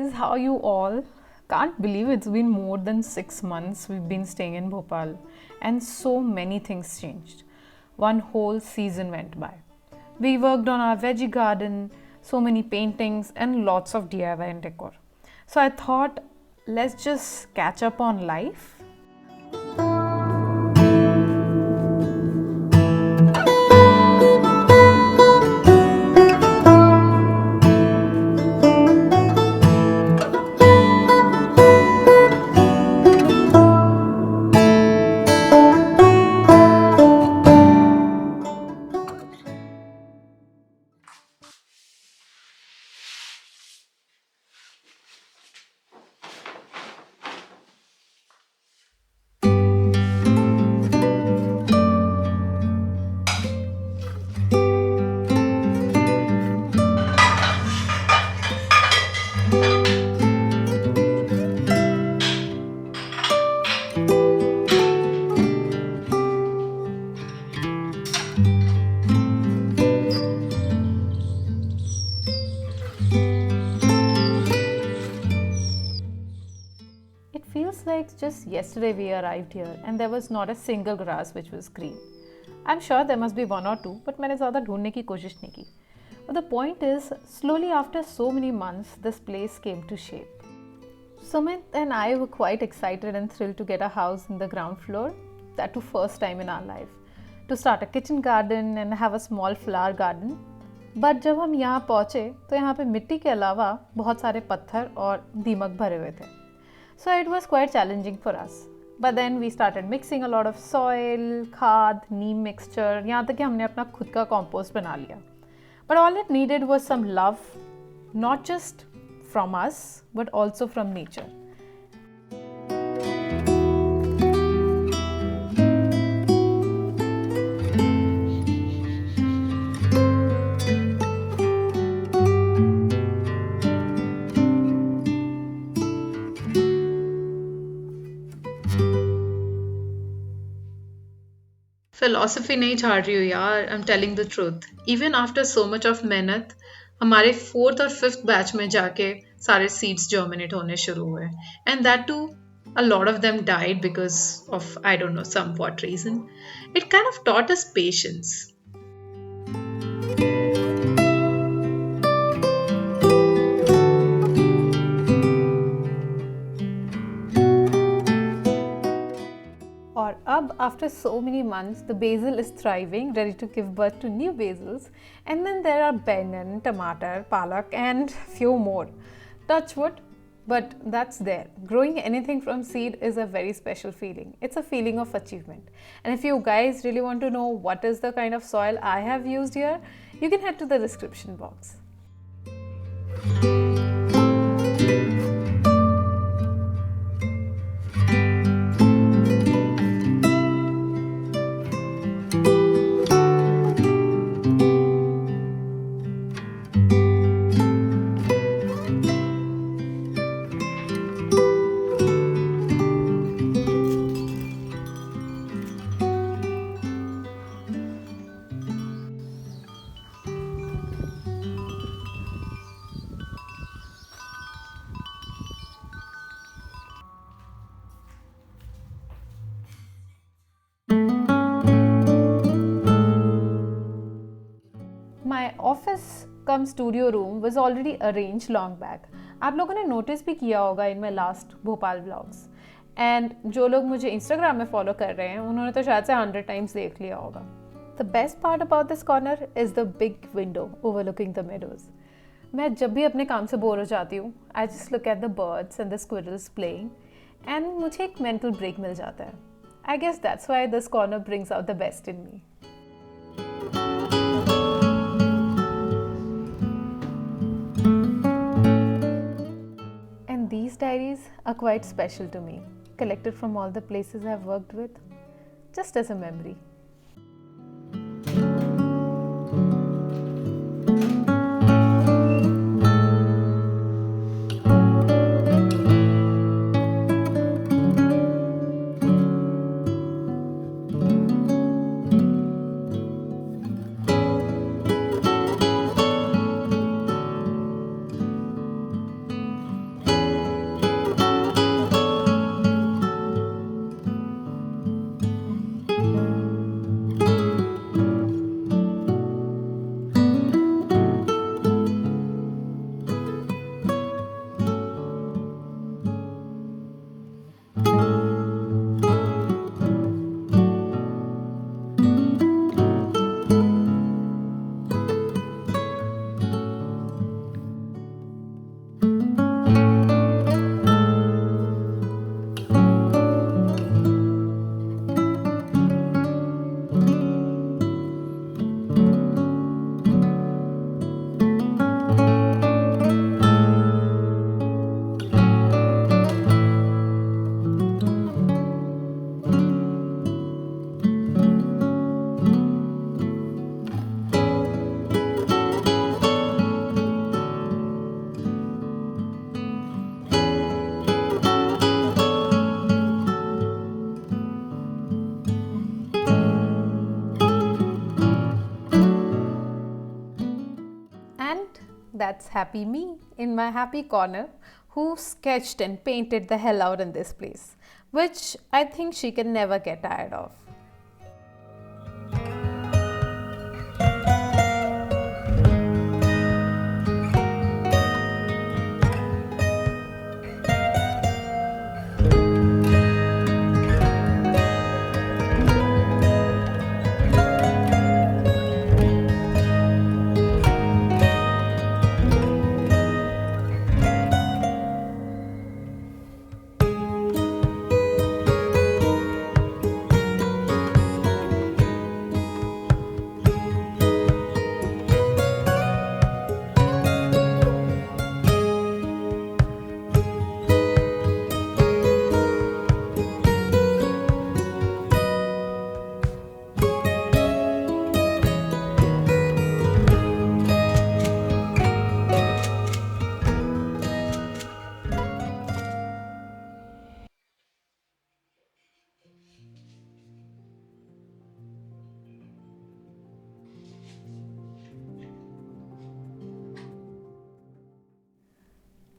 guys, how are you all? Can't believe it's been more than 6 months we've been staying in Bhopal, and so many things changed. One whole season went by. We worked on our veggie garden, so many paintings, and lots of DIY and decor. So I thought, let's just catch up on life. It feels like just yesterday we arrived here and there was not a single grass which was green. I'm sure there must be one or two, but मैंने ज़्यादा ढूंढने की कोशिश नहीं की. But the point is, slowly after so many months, this place came to shape. Sumit and I were quite excited and thrilled to get a house in the ground floor, that too first time in our life, to start a kitchen garden and have a small flower garden. But जब हम यहाँ पहुँचे तो यहाँ पे मिट्टी के अलावा बहुत सारे पत्थर और दीमक भरे हुए थे. So it was quite challenging for us. But then we started mixing a lot of soil, खाद, neem mixture, यहाँ तक कि हमने अपना खुद का compost बना लिया. But all it needed was some love, not just from us, but also from nature. Philosophy नहीं झाड़ रही हूँ यार. I am telling the truth. Even after so much of मेहनत हमारे फोर्थ और फिफ्थ बैच में जाके सारे सीड्स जर्मिनेट होने शुरू हुए. And that too a lot of them died because of, I don't know, some what reason. It kind of taught us patience. और अब after so many months, the basil is thriving, ready to give birth to new basils. And then there are banyan, tomato, palak and few more. Touch wood, but that's there. Growing anything from seed is a very special feeling. It's a feeling of achievement. And if you guys really want to know what is the kind of soil I have used here, you can head to the description box. My office cum studio room was already arranged long back. आप लोगों ने notice भी किया होगा in my last Bhopal vlogs. And जो लोग मुझे Instagram में follow कर रहे हैं उन्होंने तो शायद से 100 times देख लिया होगा. The best part about this corner is the big window overlooking the meadows. मैं जब भी अपने काम से बोर हो जाती हूँ, I just look at the birds and the squirrels playing, and मुझे एक mental break मिल जाता है. I guess that's why this corner brings out the best in me. And these diaries are quite special to me, collected from all the places I've worked with, just as a memory. that's happy me in my happy corner who sketched and painted the hell out in this place, which I think she can never get tired of.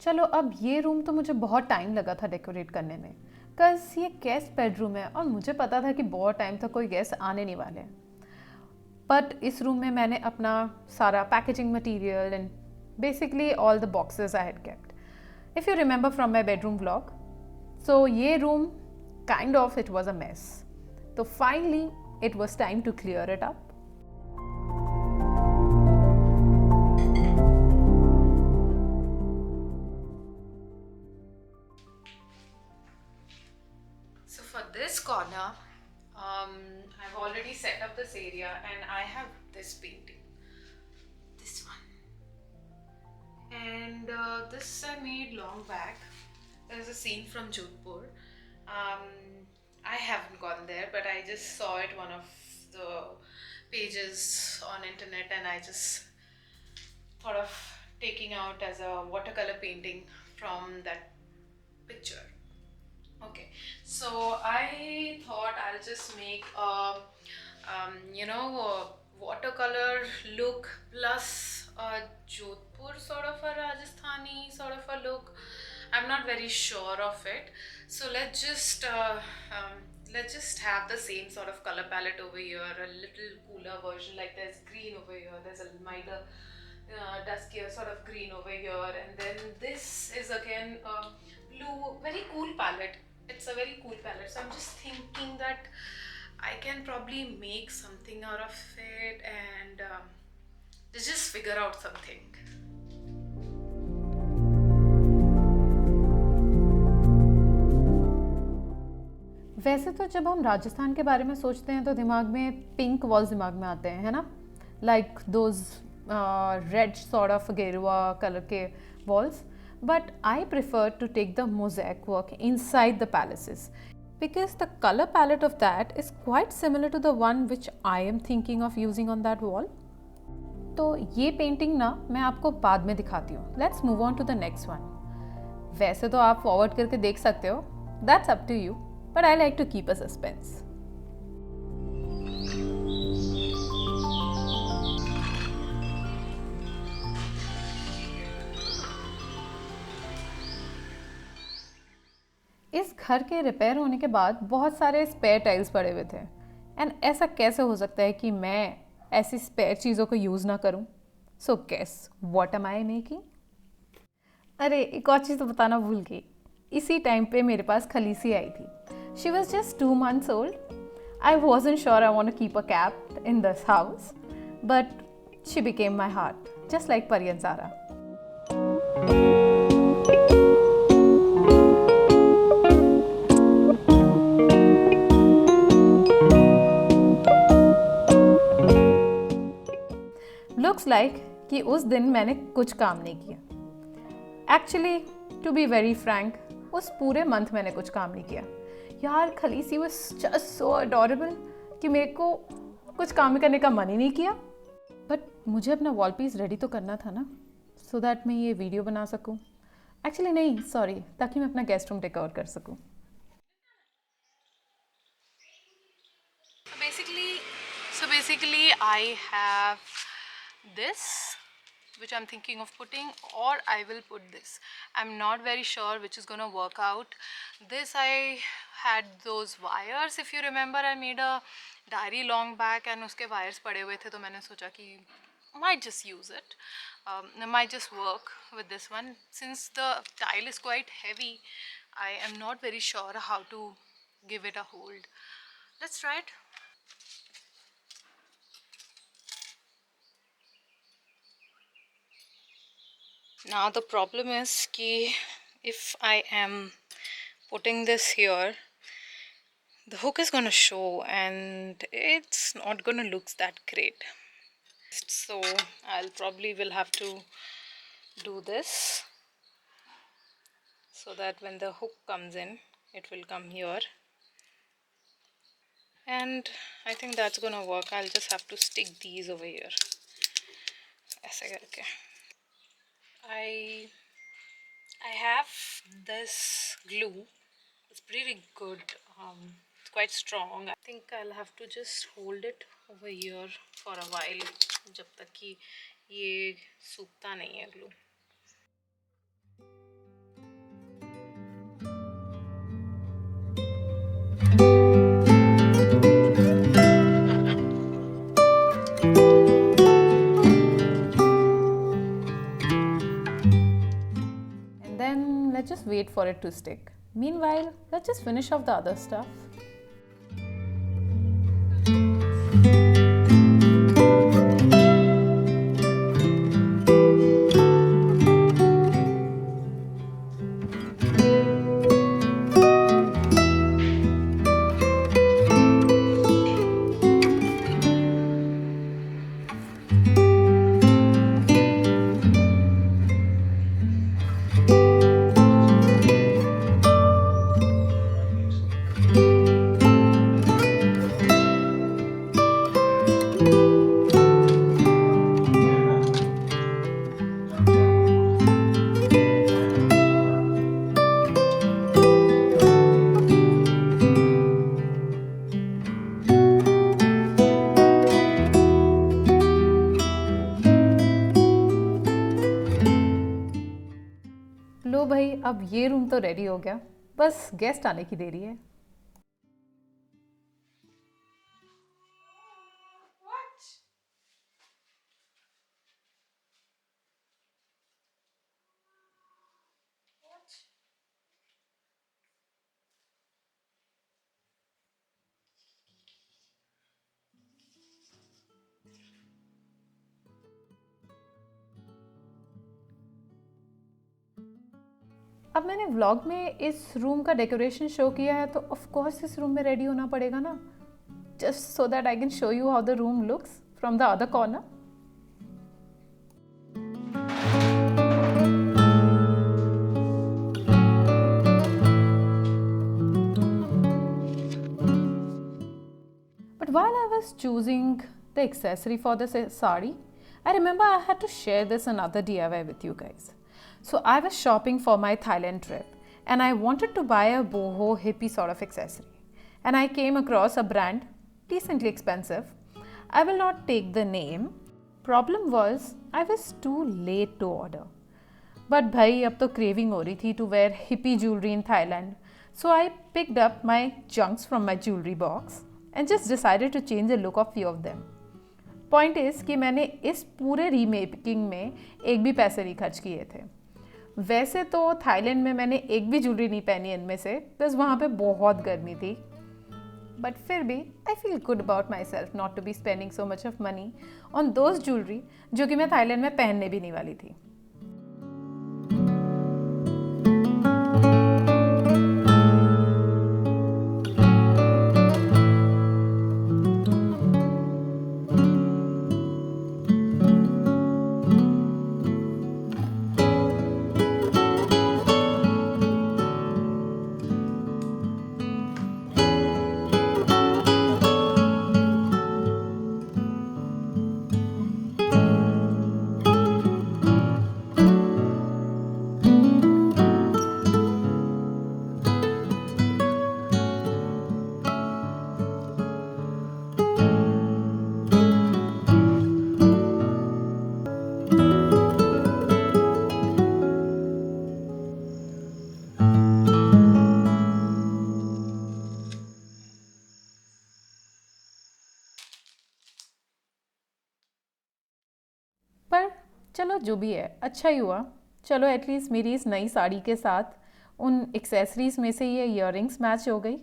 चलो, अब ये room तो मुझे बहुत time लगा था decorate करने में, बिकॉज ये गेस्ट बेडरूम है और मुझे पता था कि बहुत टाइम तक कोई गेस्ट आने नहीं वाले हैं. बट इस रूम में मैंने अपना सारा packaging material and basically all the boxes I had kept, if you remember from my bedroom vlog. So ये room kind of it was a mess. तो finally it was time to clear it up. So for this corner, I've already set up this area and I have this painting, this one, and this I made long back. There's a scene from Jodhpur. I haven't gone there, but I just saw it one of the pages on internet, and I just thought of taking out as a watercolor painting from that picture. Okay, so I thought I'll just make a watercolor look plus a Jodhpur sort of a Rajasthani sort of a look. I'm not very sure of it, so let's just have the same sort of color palette over here, a little cooler version. Like there's green over here, there's a milder duskier sort of green over here, and then this is again a blue, very cool palette. It's a very cool palette, so I'm just thinking that I can probably make something out of it and just figure out something. वैसे तो जब हम राजस्थान के बारे में सोचते हैं तो दिमाग में पिंक वॉल्स दिमाग में आते हैं, है ना, like those red sort of गेरुआ कलर के walls. But I prefer to take the mosaic work inside the palaces because the color palette of that is quite similar to the one which I am thinking of using on that wall. तो ये painting ना मैं आपको बाद में दिखाती हूँ. Let's move on to the next one. वैसे तो आप फॉरवर्ड करके देख सकते हो, that's up to you, but I like to keep a suspense. इस घर के रिपेयर होने के बाद बहुत सारे स्पेयर टाइल्स पड़े हुए थे, एंड ऐसा कैसे हो सकता है कि मैं ऐसी स्पेयर चीज़ों को यूज़ ना करूं. So guess what am I making. अरे एक और चीज़ तो बताना भूल गई. इसी टाइम पे मेरे पास खलीसी आई थी. She was just 2 months old. I wasn't sure I want to keep a cat in this house, but she became my heart just like परियन सारा. लुक्स लाइक कि उस दिन मैंने कुछ काम नहीं किया. Actually to be very frank, उस पूरे मंथ मैंने कुछ काम नहीं किया. यार Khaleesi was just so adorable कि मेरे को कुछ काम करने का मन ही नहीं किया. बट मुझे अपना वॉल पीस रेडी तो करना था ना, सो दैट मैं ये वीडियो बना सकूं. एक्चुअली नहीं, सॉरी, ताकि मैं अपना गेस्ट रूम डेकोर कर सकूं. So basically I have this which I'm thinking of putting, or I will put this. I'm not very sure which is gonna work out. This, I had those wires, if you remember, I made a diary long back and uske wires pade hue the, to maine socha ki might just use it. Might just work with this one. Since the tile is quite heavy, I am not very sure how to give it a hold. Let's try it. Now the problem is ki if I am putting this here, the hook is gonna show and it's not gonna look that great. So I'll probably will have to do this so that when the hook comes in, it will come here. And I think that's gonna work. I'll just have to stick these over here. ऐसे करके. I have this glue. It's pretty good. It's quite strong. I think I'll have to just hold it over here for a while जब तक कि ये सूखता नहीं है glue. And then let's just wait for it to stick. Meanwhile, let's just finish off the other stuff. लो भाई, अब ये रूम तो रेडी हो गया, बस गेस्ट आने की देरी है. अब मैंने व्लॉग में इस रूम का डेकोरेशन शो किया है, तो ऑफ कोर्स इस रूम में रेडी होना पड़ेगा ना, just so that I can show you how the room looks from the other corner. But while I was choosing the accessory for this sari, I remember I had to share this another DIY with you guys. So I was shopping for my Thailand trip and I wanted to buy a boho hippie sort of accessory. And I came across a brand, decently expensive. I will not take the name. Problem was, I was too late to order. But bhai, ab to craving ho rahi thi to wear hippie jewelry in Thailand. So I picked up my junks from my jewelry box and just decided to change the look of few of them. Point is कि मैंने इस पूरे remaking में एक भी पैसे नहीं खर्च किए थे. वैसे तो थाईलैंड में मैंने एक भी ज्वेलरी नहीं पहनी इनमें से, बस वहाँ पे बहुत गर्मी थी. बट फिर भी I feel good about myself not to be spending so much of money on those jewellery जो कि मैं थाईलैंड में पहनने भी नहीं वाली थी. चलो जो भी है अच्छा ही हुआ। चलो एटलीस्ट मेरी इस नई साड़ी के साथ उन एक्सेसरीज में से ये इयररिंग्स मैच हो गई।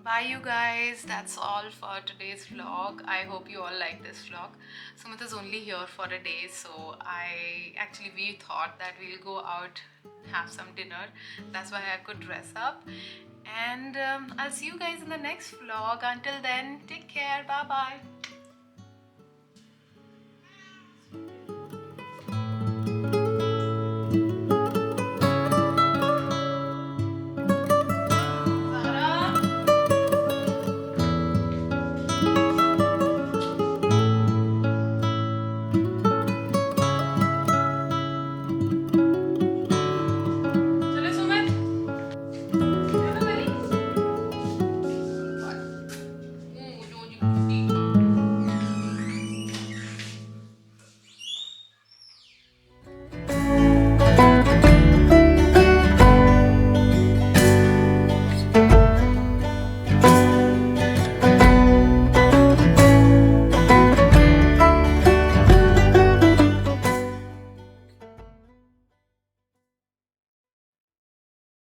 Bye you guys, that's all for today's vlog. I hope you all like this vlog. Sumit is only here for a day, so we thought that we'll go out, have some dinner. That's why I could dress up. And I'll see you guys in the next vlog. Until then, take care. Bye bye.